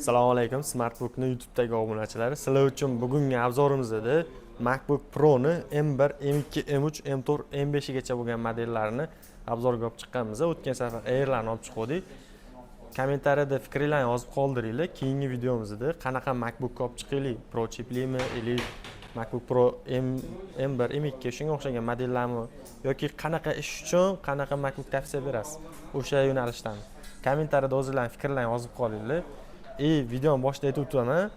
Assalomu alaykum, Smartbook'ni YouTube'dagi obunachilari. Sizlar uchun bugungi obzorimizda MacBook Pro'ni M1, M2, M3, M4, M5 gacha bo'lgan modellarini obzorga olib chiqqanmiz. O'tgan safar Air'larni olib chiqdik. Kommentariyada fikringizni yozib qoldiringlar. Keyingi videomizda qanaqa MacBook olib chiqaylik, Pro chiplimi, yoki MacBook Pro M1, M2 shunga o'xshagan modellarmi yoki qanaqa ish uchun qanaqa MacBook tavsiya berasiz? O'sha yo'nalishdan kommentariyada o'zingizlarning fikrlaringizni yozib qolinglar. Videoni boshida aytib o'taman,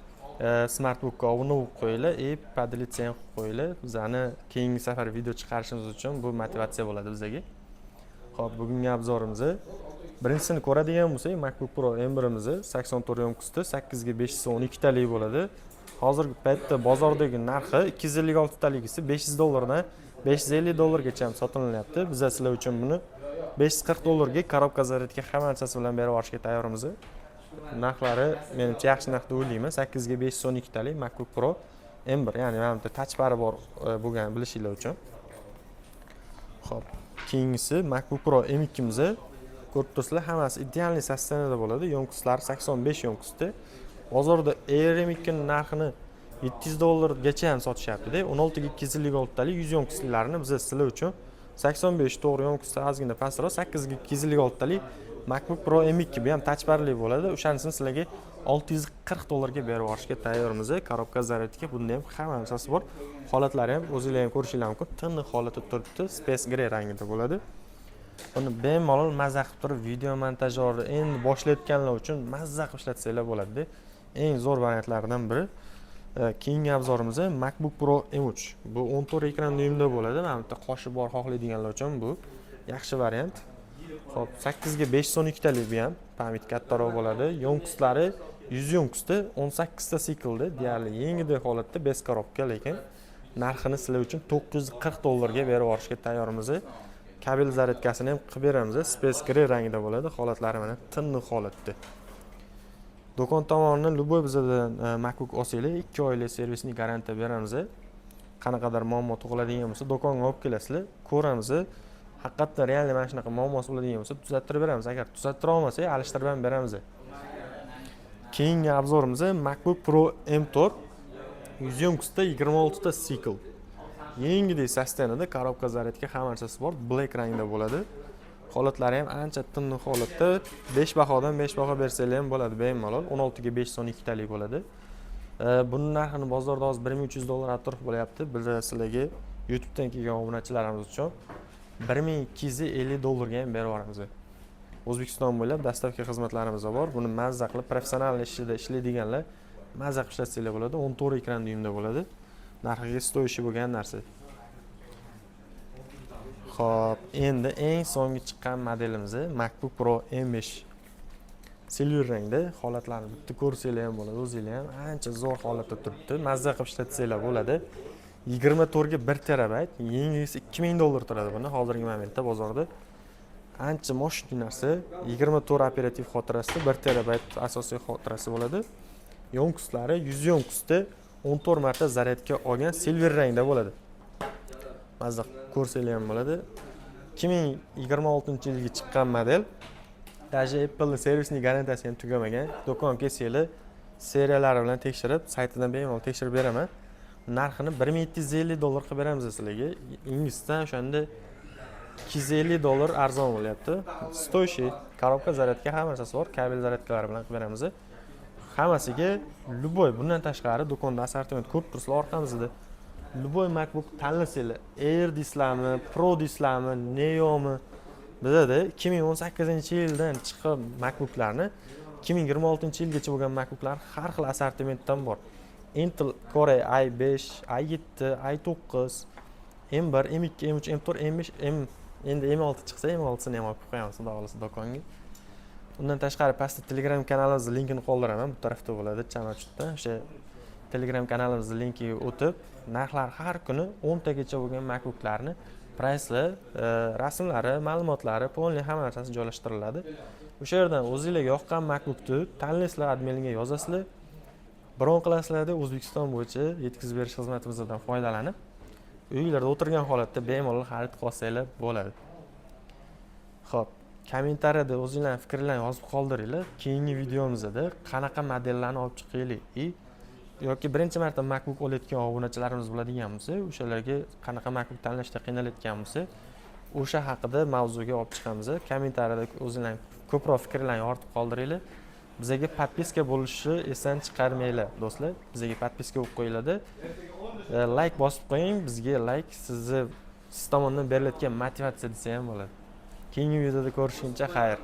Smartbook'ga obuna bo'lib qo'yinglar, podlitsiyani qo'yib qo'yinglar. Bizani keyingi safar video chiqarishimiz uchun bu motivatsiya bo'ladi bizga. Xo'p, bugungi obzorimizni birinchisini ko'radigan bo'lsak, MacBook Pro M1imizni 84 yonkusda 8 ga 512 talik bo'ladi. Hozirgi paytda bozordagi narxi 256 taligisi $500 dan $550 ham sotilinyapti. Biz sizlar uchun buni $540 korobka zaryadka hamma narsasi bilan berib yuborishga tayyormiz. Narxlari menimcha yaxshi narx deb o'ylayman. 8 ga 512 talik MacBook Pro M1, ya'ni mana bu touch bari bor bo'lgan bilishinglar uchun. Xo'p, keyingisi MacBook Pro M2mizni ko'rib turibsizlar, hammasi idealniy sostenada bo'ladi. Yonkuslari 85 yonkusda. Bozorda Air M2 ning narxini $700 gacha ham sotishyapti-da. 16 ga 256 talik 100 yonkuslilarini biz sizlar uchun 85 to'g'ri yonkusda ozgina pastroq 8 ga 256 talik MacBook Pro M2 bu ham touch barli bo'ladi. O'shanisini sizlarga $640 ga berib yuborishga tayyormiz. Korobka zaryadka bunda ham hamma narsasi bor. Holatlari ham o'zingizlar ham ko'rishingiz mumkin. Tiniq holatda turibdi, Space Gray rangida bo'ladi. Buni bemalol mazza qilib turib video montajyorni endi boshlayotganlar uchun mazza qilib ishlatsanglar bo'ladi. Eng zo'r variantlardan biri. Keyingi obzorimizda MacBook Pro M3. Bu 14 ekran dyuymda bo'ladi. Mana bu qoshi bor xohlaydiganlar uchun bu yaxshi variant. Xo'p, 8 ga 512 talik bu ham pamyat kattaroq bo'ladi. Yonkuslari 100 yonkusda 18 ta siklda, deyarli yengidek holatda bez korobka, lekin narxini sizlar uchun $940 ga berib yuborishga tayyormiz. Kabel zaryadkasini ham qilib beramiz. Space Gray rangida bo'ladi. Holatlari mana tiniq holatda. Do'kon tomonidan luboy bizdan MacBook olsanglar 2 oylik servisni garantiya beramiz. Qanaqadir muammo tug'iladigan bo'lsa do'konga olib kelasizlar, ko'ramiz. Haqiqatdan realniy mana shunaqa muammosi bo'ladigan bo'lsa tuzattirib beramiz. Agar tuzattira olmasak, alishtirib ham beramiz. Keyingi obzorimiz MacBook Pro M4 100 yonkusda 26 ta sikl. Yengidek sostenada korobka zaryadka hamma narsasi bor, black rangda bo'ladi. Holatlari ham ancha tiniq holatda. 5 bahodan 5 baho bersanglar ham bo'ladi bemalol. 16 ga 512 talik bo'ladi. Buning narxini bozorda hozir $1300 atrof bo'lyapti. Biz sizlarga YouTube'dan kelgan obunachilarimiz uchun $1250 ga ham berib yuboramiz. O'zbekiston bo'ylab dastavka xizmatlarimiz bor. Buni mazza qilib professional ishida ishlaydiganlar mazza qilib ishlatsanglar bo'ladi. 14 ekran dyuymda bo'ladi. Narxiga stoyishi bo'lgan narsa. Xo'p, endi eng so'nggi chiqqan modelimiz MacBook Pro M5. Silver rangda, holatlarni bitta ko'rsanglar ham bo'ladi, o'zingizlar ham ancha zo'r holatda turibdi. Mazza qilib ishlatsanglar bo'ladi. 24 ga 1 terabayt, yengisi $2000 turadi buni hozirgi momentda bozorda. Ancha moshni narsa. 24 operativ xotirasi, 1 terabayt asosiy xotirasi bo'ladi. Yonkuslari 100 yonkusda 14 marta zaryadga olgan silver rangda bo'ladi. Mazza ko'rsanglar ham bo'ladi. 2026-yilga chiqqan model. Даже Apple servisning garantiyasi ham tugamagan. Do'konga kelsanglar, seriyalari bilan tekshirib, saytidan bemalol tekshirib beraman. Narxini $1750 qilib beramiz sizlarga. Inglizdan o'shanda $250 arzon bo'lyapti. Stoyishi, korobka zaryadka hamma narsasi bor, kabel zaryadkalari bilan qilib beramiz. Hammasiga luboy, bundan tashqari do'konda assortiment ko'p tursa orqamizda. Luboy MacBook tanlasanglar, Air deysizlarmi, Pro deysizlarmi, Neo'mi, bizda 2018-yildan chiqqan MacBooklarni 2026-yilgacha bo'lgan MacBooklar har xil assortimentdan bor. Intel Core i5, i7, i9, M1, M2, M3, M4, M5, endi M6 chiqsa M6sini ham olib qo'yamiz, xudo xolasa do'konga. Undan tashqari pastda Telegram kanalimizning linkini qoldiraman, bu tarafda bo'ladi, Chamachutda. O'sha Telegram kanalimizning linkiga o'tib, narxlar har kuni 10 tagacha bo'lgan MacBooklarni pricelar, rasmlari, ma'lumotlari, polni hamma narsasi joylashtiriladi. O'sha yerdan o'zingizlarga yoqqan MacBookni tanlaysizlar, adminga yozasizlar. Bron qilasizlar-da, O'zbekiston bo'yicha yetkazib berish xizmatimizdan foydalanib, uyingizda o'tirgan holatda bemalol xarid qilsanglar bo'ladi. Xo'p, kommentariyada o'zinglarning fikrlarni yozib qoldiringlar. Keyingi videomizda qanaqa modellarni olib chiqaylik yoki birinchi marta MacBook olayotgan obunachilarimiz bo'ladigan bo'lsa, o'shalarga qanaqa MacBook tanlashda qiynalayotgan bo'lsa, o'sha haqida mavzuga olib chiqamiz. Kommentariyada o'zinglarning ko'proq fikrlarni yoritib qoldiringlar. Bizga podpiska bo'lishni esdan chiqarmanglar, do'stlar. Bizga podpiska bo'lib qo'yiladi. Like bosib qo'ying. Bizga like siz tomonidan beriladigan motivatsiya desa ham bo'ladi. Keyingi videoda ko'rishguncha xayr.